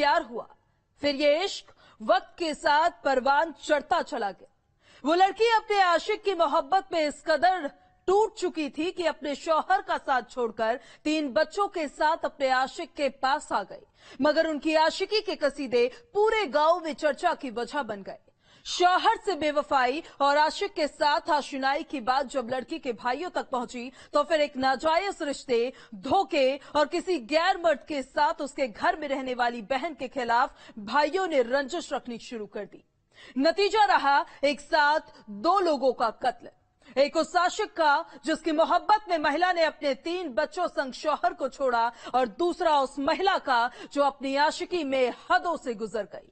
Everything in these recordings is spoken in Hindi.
प्यार हुआ। फिर ये इश्क वक्त के साथ परवान चढ़ता चला गया। वो लड़की अपने आशिक की मोहब्बत में इस कदर टूट चुकी थी कि अपने शौहर का साथ छोड़कर 3 बच्चों के साथ अपने आशिक के पास आ गई। मगर उनकी आशिकी के कसीदे पूरे गांव में चर्चा की वजह बन गए। शौहर से बेवफाई और आशिक के साथ आशिनाई की बात जब लड़की के भाइयों तक पहुंची तो फिर एक नाजायज रिश्ते, धोखे और किसी गैर मर्द के साथ उसके घर में रहने वाली बहन के खिलाफ भाइयों ने रंजिश रखनी शुरू कर दी। नतीजा रहा एक साथ 2 लोगों का कत्ल। एक उस आशिक का जिसकी मोहब्बत में महिला ने अपने 3 बच्चों संग शौहर को छोड़ा, और दूसरा उस महिला का जो अपनी आशिकी में हदों से गुजर गई।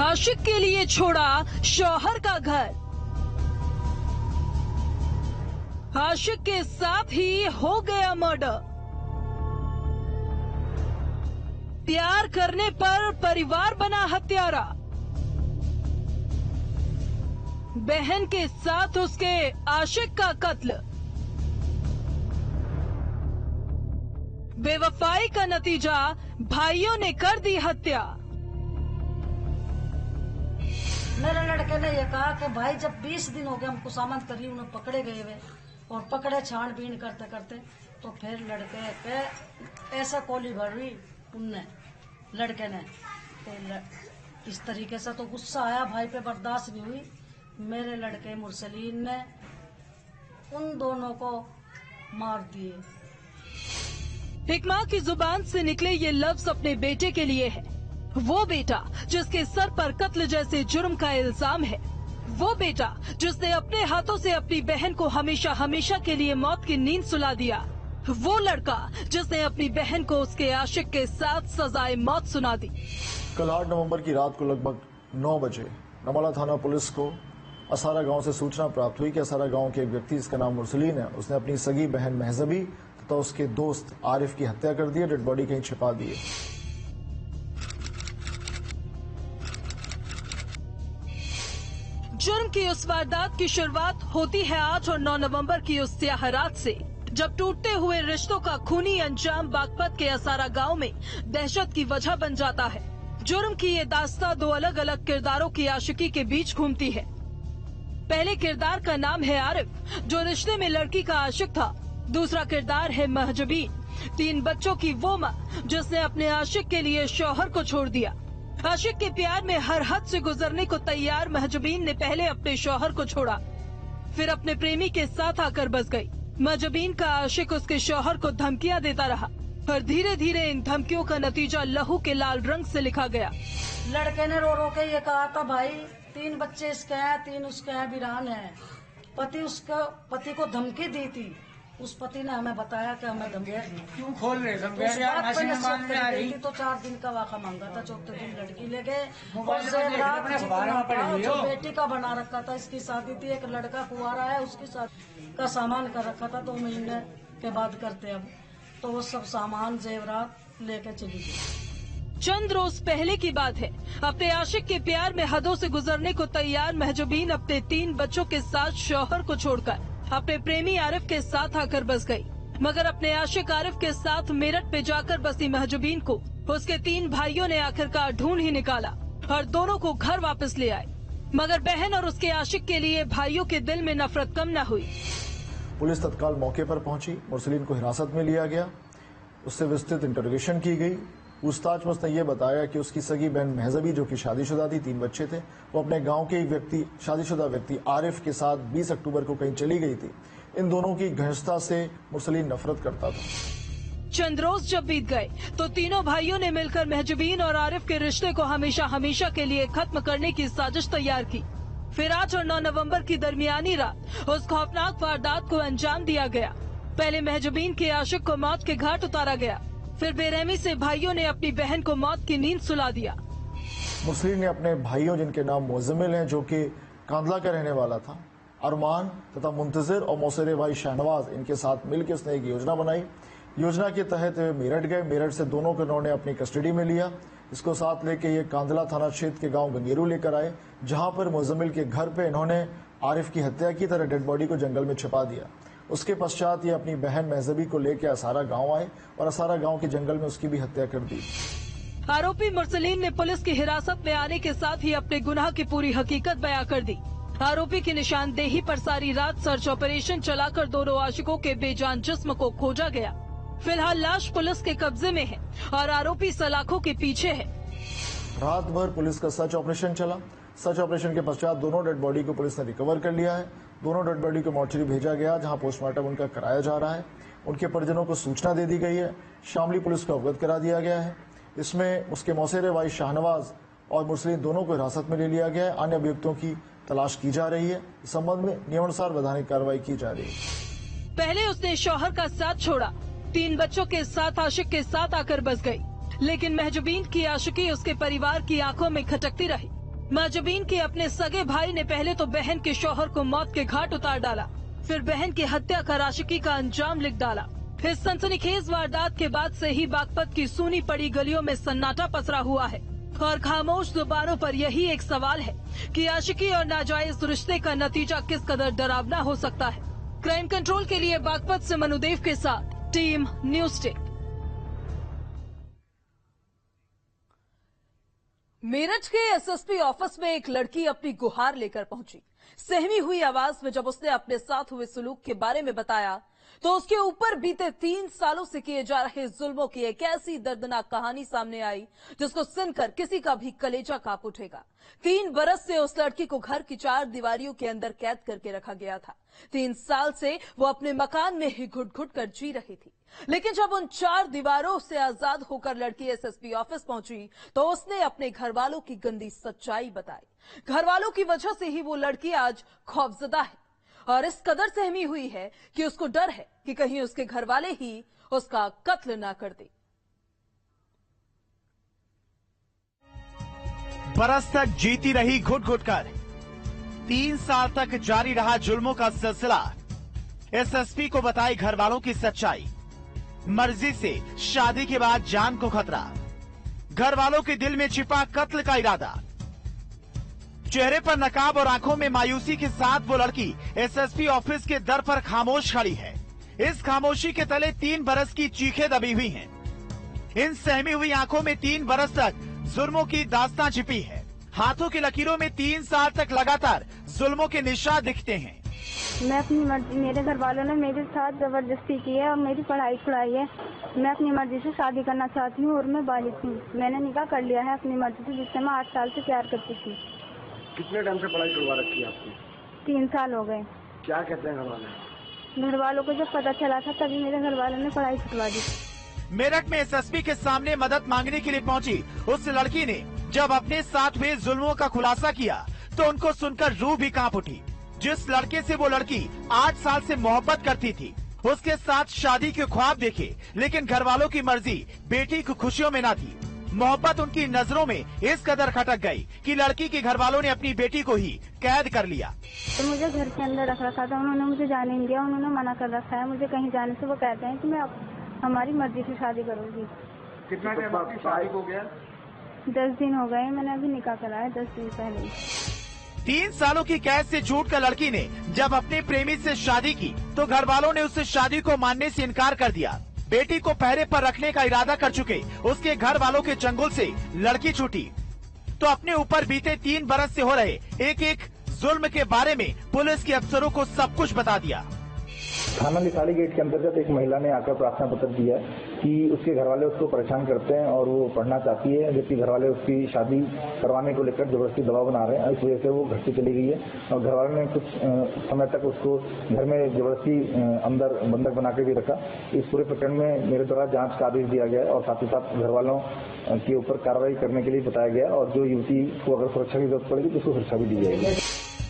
आशिक के लिए छोड़ा शौहर का घर, आशिक के साथ ही हो गया मर्डर। प्यार करने पर परिवार बना हत्यारा। बहन के साथ उसके आशिक का कत्ल। बेवफाई का नतीजा, भाइयों ने कर दी हत्या। मेरे लड़के ने यह कहा कि भाई जब 20 दिन हो गए हमको सामान करी, उन्हें पकड़े गए हुए और पकड़े छानबीन करते करते, तो फिर लड़के पे ऐसा गोली भरी उनने, लड़के ने। तो इस तरीके से तो गुस्सा आया भाई पे, बर्दाश्त नहीं हुई। मेरे लड़के मुरसलीन ने उन दोनों को मार दिए। एक माँ की जुबान से निकले ये लफ्ज अपने बेटे के लिए है। वो बेटा जिसके सर पर कत्ल जैसे जुर्म का इल्जाम है। वो बेटा जिसने अपने हाथों से अपनी बहन को हमेशा हमेशा के लिए मौत की नींद सुला दिया। वो लड़का जिसने अपनी बहन को उसके आशिक के साथ सजाए मौत सुना दी। कल 8 नवंबर की रात को लगभग 9 बजे नमाला थाना पुलिस को असारा गांव से सूचना प्राप्त हुई कि असारा गांव के एक व्यक्ति, जिसका नाम मुरसलीन है, उसने अपनी सगी बहन महजबी तथा उसके दोस्त आरिफ की हत्या कर दी, डेड बॉडी कहीं छिपा दी है। जुर्म की उस वारदात की शुरुआत होती है 8 और 9 नवंबर की उस स्याह रात से, जब टूटते हुए रिश्तों का खूनी अंजाम बागपत के असारा गांव में दहशत की वजह बन जाता है। जुर्म की ये दास्तां 2 अलग अलग किरदारों की आशिकी के बीच घूमती है। पहले किरदार का नाम है आरिफ, जो रिश्ते में लड़की का आशिक था। दूसरा किरदार है महजबीन, 3 बच्चों की वो माँ जिसने अपने आशिक के लिए शौहर को छोड़ दिया। आशिक के प्यार में हर हद से गुजरने को तैयार महजबीन ने पहले अपने शौहर को छोड़ा, फिर अपने प्रेमी के साथ आकर बस गई। महजबीन का आशिक उसके शौहर को धमकियां देता रहा और धीरे धीरे इन धमकियों का नतीजा लहू के लाल रंग से लिखा गया। लड़के ने रो रो के ये कहा था, भाई 3 बच्चे इसके हैं, 3 उसके हैं, वीरान है। पति को धमकी दी थी। उस पति ने हमें बताया कि हमें धमकी क्यों खोल रहे तो 4 दिन का वाक़ा मांगा था। 4थे दिन लड़की ले गए और जो बेटी का बना रखा था, इसकी शादी थी, एक लड़का कुंवारा है, उसकी शादी का सामान कर रखा था। 2 महीने के बाद करते अब, तो वो सब सामान जेवरात लेके चली गई। चंद रोज पहले की बात है। अपने आशिक के प्यार में हदों से गुजरने को तैयार महजबीन अपने 3 बच्चों के साथ शौहर को छोड़कर अपने प्रेमी आरिफ के साथ आकर बस गई। मगर अपने आशिक आरिफ के साथ मेरठ पे जाकर बसी महजबीन को उसके 3 भाइयों ने आखिरकार ढूंढ ही निकाला और दोनों को घर वापस ले आए। मगर बहन और उसके आशिक के लिए भाइयों के दिल में नफरत कम न हुई। पुलिस तत्काल मौके पर पहुंची, मुरसलीन को हिरासत में लिया गया, उससे विस्तृत इंटरोगेशन की गई। पूछताछ में उसने ये बताया कि उसकी सगी बहन महजबी, जो कि शादीशुदा थी, 3 बच्चे थे, वो अपने गांव के एक व्यक्ति, शादीशुदा व्यक्ति आरिफ के साथ 20 अक्टूबर को कहीं चली गई थी। इन दोनों की घनिष्ठता से मुरसलीन नफरत करता था। चंद रोज जब बीत गए तो तीनों भाइयों ने मिलकर महजबीन और आरिफ के रिश्ते को हमेशा हमेशा के लिए खत्म करने की साजिश तैयार की। फिर 8 और 9 नवंबर की दरमियानी रात उस खौफनाक वारदात को अंजाम दिया गया। पहले महजबीन के आशिक को मौत के घाट उतारा गया, फिर बेरहमी से भाइयों ने अपनी बहन को मौत की नींद सुला दिया। मुरसलीन ने अपने भाइयों, जिनके नाम मुज़म्मिल हैं, जो कि कांदला का रहने वाला था, अरमान तथा मुंतजिर और मौसेरे भाई शाहनवाज, इनके साथ मिलकर उसने एक योजना बनाई। योजना के तहत मेरठ गए। मेरठ से दोनों को इन्होंने अपनी कस्टडी में लिया। इसको साथ लेके ये कांदला थाना क्षेत्र के गांव गंगेरू लेकर आए, जहां पर मुज़म्मिल के घर पे इन्होंने आरिफ की हत्या की तरह डेड बॉडी को जंगल में छिपा दिया। उसके पश्चात ये अपनी बहन महजबी को लेकर असारा गांव आए और असारा गांव के जंगल में उसकी भी हत्या कर दी। आरोपी मुरसलीन ने पुलिस की हिरासत में आने के साथ ही अपने गुनाह की पूरी हकीकत बयां कर दी। आरोपी की निशानदेही पर सारी रात सर्च ऑपरेशन चलाकर दोनों आशिकों के बेजान जिस्म को खोजा गया। फिलहाल लाश पुलिस के कब्जे में है और आरोपी सलाखों के पीछे है। रात भर पुलिस का सर्च ऑपरेशन चला। सर्च ऑपरेशन के पश्चात दोनों डेड बॉडी को पुलिस ने रिकवर कर लिया है। दोनों डेड बॉडी को मोर्चरी भेजा गया, जहां पोस्टमार्टम उनका कराया जा रहा है। उनके परिजनों को सूचना दे दी गई है। शामली पुलिस को अवगत करा दिया गया है। इसमें उसके मौसेरे भाई शाहनवाज और मुरसलीन दोनों को हिरासत में ले लिया गया है। अन्य अभियुक्तों की तलाश की जा रही है। इस संबंध में नियमानुसार वैधानिक कार्रवाई की जा रही है। पहले उसने शौहर का साथ छोड़ा, 3 बच्चों के साथ आशिक के साथ आकर बस गई, लेकिन महजबीन की आशिकी उसके परिवार की आंखों में खटकती रही। महजबीन के अपने सगे भाई ने पहले तो बहन के शौहर को मौत के घाट उतार डाला, फिर बहन की हत्या कर आशिकी का अंजाम लिख डाला। इस सनसनीखेज वारदात के बाद से ही बागपत की सूनी पड़ी गलियों में सन्नाटा पसरा हुआ है और खामोश जुबानों पर यही एक सवाल है कि आशिकी और नाजायज रिश्ते का नतीजा किस कदर डरावना हो सकता है। क्राइम कंट्रोल के लिए बागपत से मनुदेव के साथ टीम न्यूज स्टेट। मेरठ के एसएसपी ऑफिस में एक लड़की अपनी गुहार लेकर पहुंची। सहमी हुई आवाज में जब उसने अपने साथ हुए सलूक के बारे में बताया तो उसके ऊपर बीते 3 सालों से किए जा रहे जुल्मों की एक ऐसी दर्दनाक कहानी सामने आई जिसको सुनकर किसी का भी कलेजा कांप उठेगा। 3 बरस से उस लड़की को घर की 4 दीवारियों के अंदर कैद करके रखा गया था। 3 साल से वो अपने मकान में ही घुट-घुट कर जी रही थी, लेकिन जब उन 4 दीवारों से आजाद होकर लड़की एसएसपी ऑफिस पहुंची तो उसने अपने घर वालों की गंदी सच्चाई बताई। घर वालों की वजह से ही वो लड़की आज खौफजदा है और इस कदर सहमी हुई है कि उसको डर है कि कहीं उसके घर वाले ही उसका कत्ल ना कर दे। बरस तक जीती रही घुट घुट कर, 3 साल तक जारी रहा जुल्मों का सिलसिला। एसएसपी को बताई घर वालों की सच्चाई। मर्जी से शादी के बाद जान को खतरा, घर वालों के दिल में छिपा कत्ल का इरादा। चेहरे पर नकाब और आंखों में मायूसी के साथ वो लड़की एसएसपी ऑफिस के दर पर खामोश खड़ी है। इस खामोशी के तले 3 बरस की चीखें दबी हुई हैं। इन सहमी हुई आंखों में 3 बरस तक जुल्मों की दास्तां छिपी है। हाथों की लकीरों में 3 साल तक लगातार जुल्मों के निशान दिखते हैं। मैं अपनी मर्जी, मेरे घर वालों ने मेरे साथ जबरदस्ती की है और मेरी पढ़ाई छुड़ाई है। मैं अपनी मर्जी से शादी करना चाहती हूँ और मैं बालिग हूँ। मैंने निकाह कर लिया है अपनी मर्जी से, जिससे मैं 8 साल से प्यार करती थी। कितने टाइम से पढ़ाई छुड़वा रखी है आपकी? 3 साल हो गए। क्या कहते हैं घर वाले? घर वालों को जब पता चला था तभी मेरे घर वालों ने पढ़ाई छुड़वा दी। मेरठ में एसएसपी के सामने मदद मांगने के लिए पहुंची उस लड़की ने जब अपने साथ हुए जुल्मों का खुलासा किया तो उनको सुनकर रूह भी कांप उठी। जिस लड़के से वो लड़की 8 साल से मोहब्बत करती थी, उसके साथ शादी के ख्वाब देखे, लेकिन घर वालों की मर्जी बेटी की खुशियों में न थी। मोहब्बत उनकी नजरों में इस कदर खटक गई कि लड़की के घर वालों ने अपनी बेटी को ही कैद कर लिया। तो मुझे घर के अंदर रख रखा था, उन्होंने मुझे जाने नहीं दिया, उन्होंने मना कर रखा है मुझे कहीं जाने से। वो कहते हैं कि मैं हमारी मर्जी से शादी करूंगी। कितना टाइम आपकी शादी हो गया? 10 दिन हो गए, मैंने अभी निकाह कराया 10 दिन पहले। 3 सालों की कैद से छूटकर लड़की ने जब अपने प्रेमी से शादी की तो घर वालों ने उससे शादी को मानने से इनकार कर दिया। बेटी को पहरे पर रखने का इरादा कर चुके उसके घर वालों के चंगुल से लड़की छूटी तो अपने ऊपर बीते 3 बरस से हो रहे एक जुल्म के बारे में पुलिस के अफसरों को सब कुछ बता दिया। थाना लिसाड़ी गेट के अंतर्गत एक महिला ने आकर प्रार्थना पत्र दिया कि उसके घर वाले उसको परेशान करते हैं और वो पढ़ना चाहती है, जबकि घर वाले उसकी शादी करवाने को लेकर जबरदस्ती दबाव बना रहे हैं। इस वजह से वो घर से चली गई है और घर वालों ने कुछ समय तक उसको घर में जबरदस्ती अंदर बंधक बना के भी रखा। इस पूरे प्रकरण में मेरे द्वारा जांच का आदेश दिया गया और साथ ही साथ घर वालों के ऊपर कार्रवाई करने के लिए बताया गया और जो युवती को अगर सुरक्षा की जरूरत पड़ेगी तो उसको सुरक्षा भी दी जाएगी।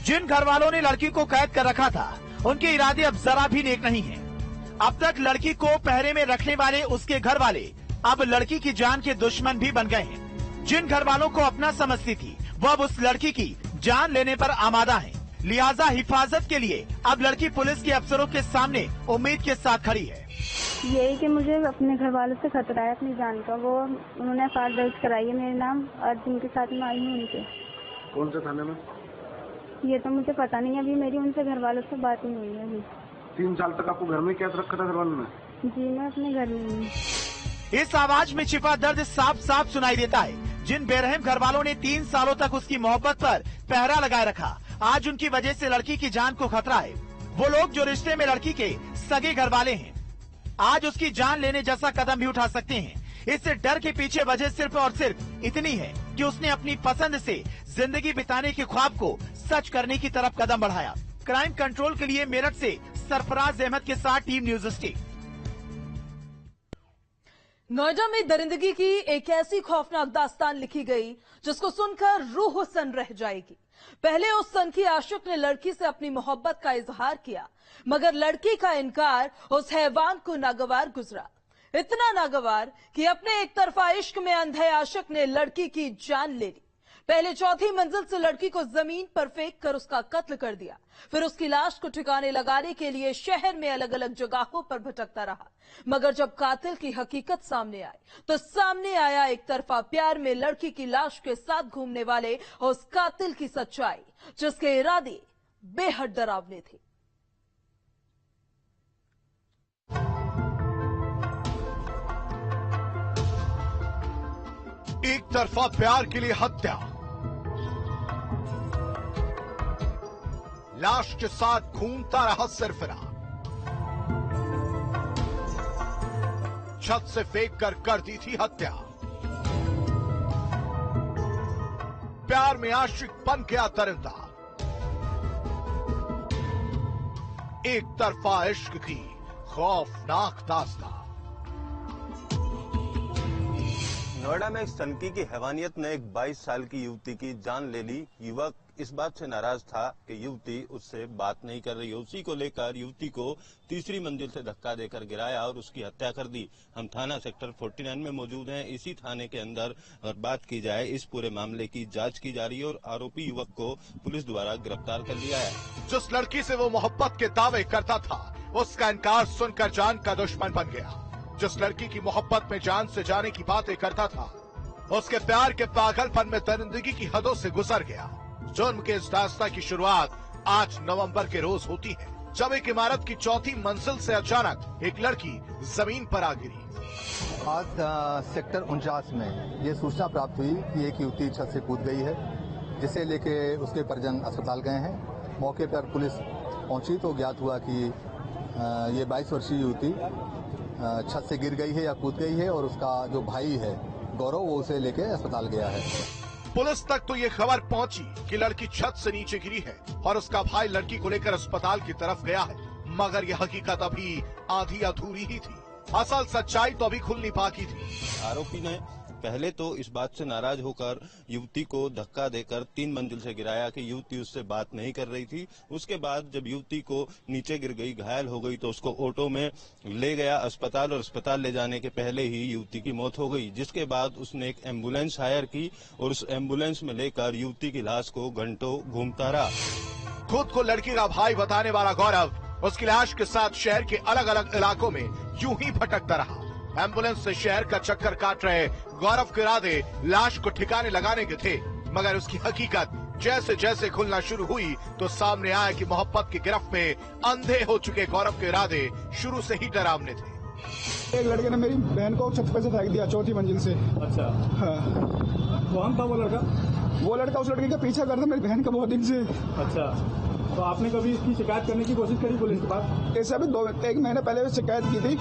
जिन घर वालों ने लड़की को कैद कर रखा था उनके इरादे अब जरा भी नेक नहीं हैं। अब तक लड़की को पहरे में रखने वाले उसके घर वाले अब लड़की की जान के दुश्मन भी बन गए हैं। जिन घर वालों को अपना समझती थी वो अब उस लड़की की जान लेने पर आमादा हैं। लिहाजा हिफाजत के लिए अब लड़की पुलिस के अफसरों के सामने उम्मीद के साथ खड़ी है। यही कि मुझे अपने घर वालों से खतरा है अपनी जान का। वो उन्होंने एफआईआर दर्ज कराई है मेरे नाम और जिनके साथ मैं आई हूँ उनके। कौन से थाने में? ये तो मुझे पता नहीं, अभी मेरी उनसे घर वालों से बात नहीं हुई है अभी। 3 साल तक आपको घर में कैद रखा था घर वालों ने? जी मैं अपने घर में हूँ। इस आवाज में छिपा दर्द साफ साफ सुनाई देता है। जिन बेरहम घर वालों ने 3 सालों तक उसकी मोहब्बत पर पहरा लगाए रखा, आज उनकी वजह से लड़की की जान को खतरा है। वो लोग जो रिश्ते में लड़की के सगे घर वाले हैं, आज उसकी जान लेने जैसा कदम भी उठा सकते हैं। इससे डर के पीछे वजह सिर्फ और सिर्फ इतनी है कि उसने अपनी पसंद से जिंदगी बिताने के ख्वाब को सच करने की तरफ कदम बढ़ाया। क्राइम कंट्रोल के लिए मेरठ से सरफराज अहमद के साथ टीम न्यूज स्टे। नोएडा में दरिंदगी की एक ऐसी खौफनाक दास्तान लिखी गई जिसको सुनकर रूह सन रह जाएगी। पहले उस सनकी आशिक ने लड़की से अपनी मोहब्बत का इजहार किया, मगर लड़की का इनकार उस हैवान को नागवार गुजरा। इतना नागवार कि अपने एक तरफा इश्क में अंधे आशिक ने लड़की की जान ले ली। पहले 4थी मंजिल से लड़की को जमीन पर फेंक कर उसका कत्ल कर दिया, फिर उसकी लाश को ठिकाने लगाने के लिए शहर में अलग अलग जगहों पर भटकता रहा। मगर जब कातिल की हकीकत सामने आई तो सामने आया एक तरफा प्यार में लड़की की लाश के साथ घूमने वाले उस कातिल की सच्चाई, जिसके इरादे बेहद डरावने थे। एक तरफा प्यार के लिए हत्या, लाश के साथ घूमता रहा सरफरा, छत से फेंक कर दी थी हत्या। प्यार में आशिक बन गया दरिंदा, एक तरफा इश्क की खौफनाक दास्तान। नोएडा में एक सनकी की हैवानियत ने एक 22 साल की युवती की जान ले ली। युवक इस बात से नाराज था कि युवती उससे बात नहीं कर रही है। उसी को लेकर युवती को तीसरी मंजिल से धक्का देकर गिराया और उसकी हत्या कर दी। हम थाना सेक्टर 49 में मौजूद हैं। इसी थाने के अंदर अगर बात की जाए, इस पूरे मामले की जांच की जा रही है और आरोपी युवक को पुलिस द्वारा गिरफ्तार कर लिया है। जिस लड़की से वो मोहब्बत के दावे करता था, उसका इनकार सुनकर जान का दुश्मन बन गया। जिस लड़की की मोहब्बत में जान से जाने की बातें करता था, उसके प्यार के पागलपन में दरिंदगी की हदों से गुजर गया। जुर्म के इस दास्तां की शुरुआत 8 नवंबर के रोज होती है, जब एक इमारत की 4थी मंजिल से अचानक एक लड़की जमीन पर आ गिरी। आज सेक्टर 49 में ये सूचना प्राप्त हुई कि एक युवती छत से कूद गई है, जिसे लेके उसके परिजन अस्पताल गए हैं। मौके पर पुलिस पहुंची तो ज्ञात हुआ कि ये 22 वर्षीय युवती छत से गिर गई है या कूद गई है और उसका जो भाई है गौरव, वो उसे लेके अस्पताल गया है। पुलिस तक तो ये खबर पहुंची कि लड़की छत से नीचे गिरी है और उसका भाई लड़की को लेकर अस्पताल की तरफ गया है, मगर यह हकीकत अभी आधी अधूरी ही थी। असल सच्चाई तो अभी खुलनी बाकी थी। आरोपी ने पहले तो इस बात से नाराज होकर युवती को धक्का देकर 3 मंजिल से गिराया कि युवती उससे बात नहीं कर रही थी। उसके बाद जब युवती को नीचे गिर गई, घायल हो गई, तो उसको ऑटो में ले गया अस्पताल और अस्पताल ले जाने के पहले ही युवती की मौत हो गई। जिसके बाद उसने एक एम्बुलेंस हायर की और उस एम्बुलेंस में लेकर युवती की लाश को घंटों घूमता रहा। खुद को लड़की का भाई बताने वाला गौरव उसकी लाश के साथ शहर के अलग अलग इलाकों में यूं ही भटकता रहा। एम्बुलेंस से शहर का चक्कर काट रहे गौरव के इरादे लाश को ठिकाने लगाने के थे, मगर उसकी हकीकत जैसे जैसे खुलना शुरू हुई तो सामने आया कि मोहब्बत की गिरफ्त में अंधे हो चुके गौरव के इरादे शुरू से ही डरावने थे। एक लड़के ने मेरी बहन को छत पे से फेंक दिया 4थी मंजिल से। अच्छा, हाँ। कौन था वो लड़का? वो लड़का उस लड़के का पीछा करता मेरी बहन का बहुत दिन से। अच्छा, तो आपने कभी इसकी शिकायत करने की कोशिश करी पुलिस के पास? ऐसा भी 1 महीने पहले शिकायत की थी।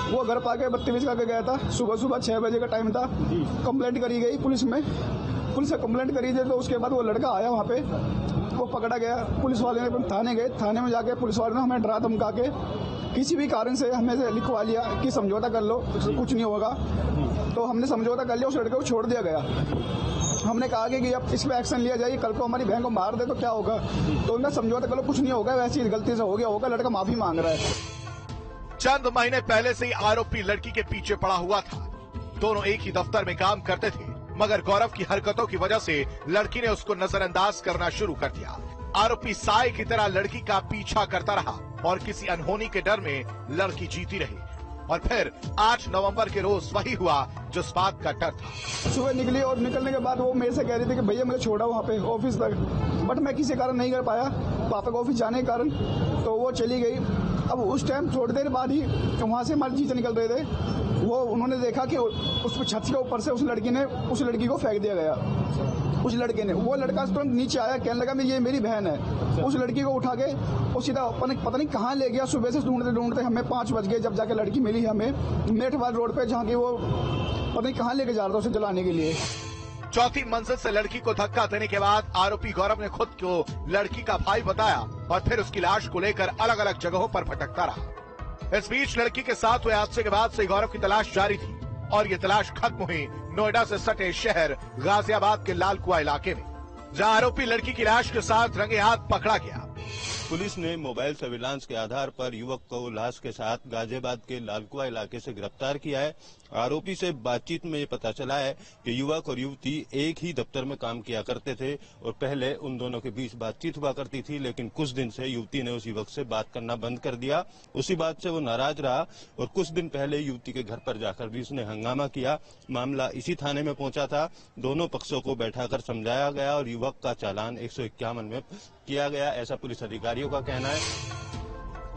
वो घर पाके बदतमीज करके गया था। सुबह 6 बजे का टाइम था। कंप्लेंट करी गई पुलिस में। पुलिस से कंप्लेंट करी थी तो उसके बाद वो लड़का आया वहाँ पे, वो पकड़ा गया। पुलिस वाले ने थाने गए। थाने में जाके पुलिस वाले ने हमें डरा धमका के किसी भी कारण से हमें से लिखवा लिया कि समझौता कर लो, कुछ नहीं होगा। तो हमने समझौता कर लिया, उस लड़के को छोड़ दिया गया। हमने कहा कि अब इस पे एक्शन लिया जाए, कल को हमारी बहन को मार दे तो क्या होगा। तो उनका समझौता कर लो, कुछ नहीं होगा, वैसी गलती से हो गया होगा। लड़का माफी मांग रहा है। चंद महीने पहले से ही आरोपी लड़की के पीछे पड़ा हुआ था। दोनों एक ही दफ्तर में काम करते थे, मगर गौरव की हरकतों की वजह से लड़की ने उसको नजरअंदाज करना शुरू कर दिया। आरोपी साए की तरह लड़की का पीछा करता रहा और किसी अनहोनी के डर में लड़की जीती रही। और फिर 8 नवंबर के रोज वही हुआ जिस बात का डर था। सुबह निकली और निकलने के बाद वो मेरे से कह रही थी कि भैया मुझे छोड़ा वहाँ पे ऑफिस तक, बट मैं किसी कारण नहीं कर पाया, पापा को ऑफिस जाने के कारण। तो वो चली गई। अब उस टाइम थोड़ी देर बाद ही वहाँ से हमारे जीजा निकल रहे थे, वो उन्होंने देखा कि उस छत के ऊपर से उस लड़की को फेंक दिया गया। उस लड़के ने, वो लड़का तुरंत नीचे आया, कहने लगा मैं ये मेरी बहन है। उस लड़की को उठा के वो सीधा पता नहीं कहाँ ले गया। सुबह से ढूंढते हमें 5 बज गए जब जाके लड़की मिली हमें मेठवाल रोड पे, जहाँ की वो पता नहीं कहाँ लेके जा रहा था उसे जलाने के लिए। चौथी मंजिल से लड़की को धक्का देने के बाद आरोपी गौरव ने खुद को लड़की का भाई बताया और फिर उसकी लाश को लेकर अलग अलग जगहों पर भटकता रहा। इस बीच लड़की के साथ हुए हादसे के बाद से गौरव की तलाश जारी थी और ये तलाश खत्म हुई नोएडा से सटे शहर गाजियाबाद के लालकुआ इलाके में, जहां आरोपी लड़की की लाश के साथ रंगे हाथ पकड़ा गया। पुलिस ने मोबाइल सर्विलांस के आधार पर युवक को लाश के साथ गाजियाबाद के लालकुआ इलाके से गिरफ्तार किया है। आरोपी से बातचीत में ये पता चला है कि युवक और युवती एक ही दफ्तर में काम किया करते थे और पहले उन दोनों के बीच बातचीत हुआ करती थी, लेकिन कुछ दिन से युवती ने उस युवक से बात करना बंद कर दिया। उसी बात से वो नाराज रहा और कुछ दिन पहले युवती के घर पर जाकर भी उसने हंगामा किया। मामला इसी थाने में पहुंचा था। दोनों पक्षों को बैठाकर समझाया गया और युवक का चालान 151 में किया गया, ऐसा पुलिस अधिकारियों का कहना है।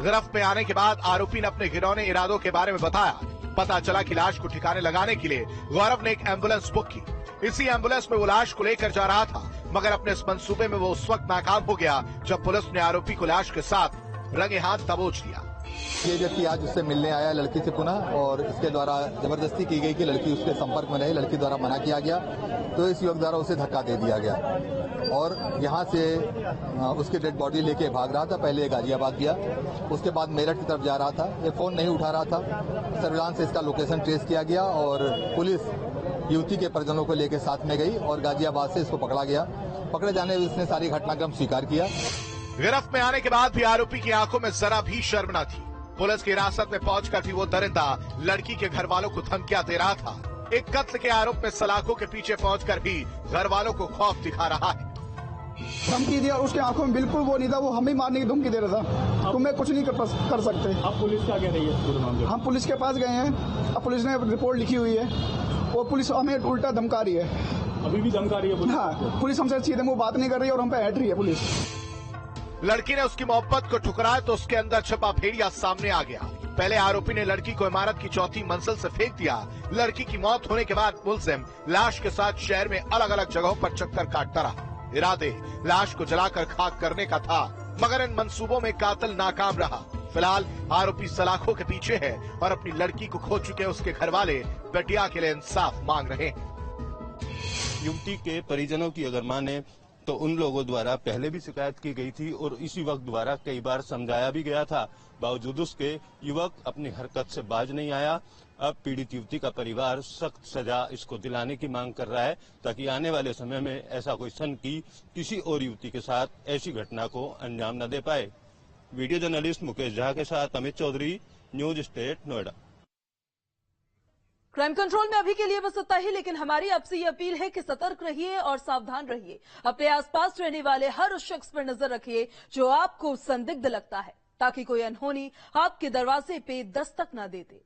गिरफ्त में आने के बाद आरोपी ने अपने घिनौने इरादों के बारे में बताया। पता चला कि लाश को ठिकाने लगाने के लिए गौरव ने एक एम्बुलेंस बुक की। इसी एम्बुलेंस में वो लाश को लेकर जा रहा था, मगर अपने इस मंसूबे में वो उस वक्त नाकाम हो गया जब पुलिस ने आरोपी को लाश के साथ रंगे हाथ दबोच लिया। ये व्यक्ति आज उससे मिलने आया लड़की से पुनः, और इसके द्वारा जबरदस्ती की गई कि लड़की उसके संपर्क में रहे। लड़की द्वारा मना किया गया तो इस युवक द्वारा उसे धक्का दे दिया गया और यहाँ से उसकी डेड बॉडी लेके भाग रहा था। पहले गाजियाबाद गया, उसके बाद मेरठ की तरफ जा रहा था। ये फोन नहीं उठा रहा था। सर्विलांस से इसका लोकेशन ट्रेस किया गया और पुलिस युवती के परिजनों को लेकर साथ में गई और गाजियाबाद से इसको पकड़ा गया। पकड़े जाने में उसने सारी घटनाक्रम स्वीकार किया। गिरफ्त में आने के बाद भी आरोपी की आंखों में जरा भी शर्म न थी। पुलिस की हिरासत में पहुंचकर भी वो दरिंदा लड़की के घर वालों को धमकियां दे रहा था। एक कत्ल के आरोप में सलाखों के पीछे पहुंचकर भी घर वालों को खौफ दिखा रहा है। धमकी दिया, उसके आंखों में बिल्कुल वो नहीं था, वो हमें मारने की धमकी दे रहा था। तुम्हें कुछ नहीं कर सकते। अब पुलिस क्या कह रही है? हम पुलिस के पास गए हैं, अब पुलिस ने रिपोर्ट लिखी हुई है और पुलिस हमें उल्टा धमका रही है। अभी भी धमका रही है पुलिस? हाँ, पुलिस हमसे सीधे मुंह बात नहीं कर रही है और हम पे हट रही है पुलिस। लड़की ने उसकी मोहब्बत को ठुकराया तो उसके अंदर छपा भेड़िया सामने आ गया। पहले आरोपी ने लड़की को इमारत की चौथी मंजिल से फेंक दिया। लड़की की मौत होने के बाद मुलजिम लाश के साथ शहर में अलग अलग जगहों पर चक्कर काटता रहा। इरादे लाश को जलाकर खाक करने का था, मगर इन मंसूबों में कातिल नाकाम रहा। फिलहाल आरोपी सलाखों के पीछे है और अपनी लड़की को खो चुके उसके घर वाले बेटिया के लिए इंसाफ मांग रहे हैं। युवती के परिजनों की अगर माने तो उन लोगों द्वारा पहले भी शिकायत की गई थी और इसी वक्त द्वारा कई बार समझाया भी गया था। बावजूद उसके युवक अपनी हरकत से बाज नहीं आया। अब पीड़ित युवती का परिवार सख्त सजा इसको दिलाने की मांग कर रहा है ताकि आने वाले समय में ऐसा कोई सन की किसी और युवती के साथ ऐसी घटना को अंजाम न दे पाए। वीडियो जर्नलिस्ट मुकेश झा के साथ Amit Chaudhary, news state, Noida. Crime control में अभी के लिए बस इतना ही, लेकिन हमारी आपसे ये अपील है कि सतर्क रहिए और सावधान रहिए। अपने आसपास रहने वाले हर उस शख्स पर नजर रखिए जो आपको संदिग्ध लगता है, ताकि कोई अनहोनी आपके दरवाजे पे दस्तक न दे दे।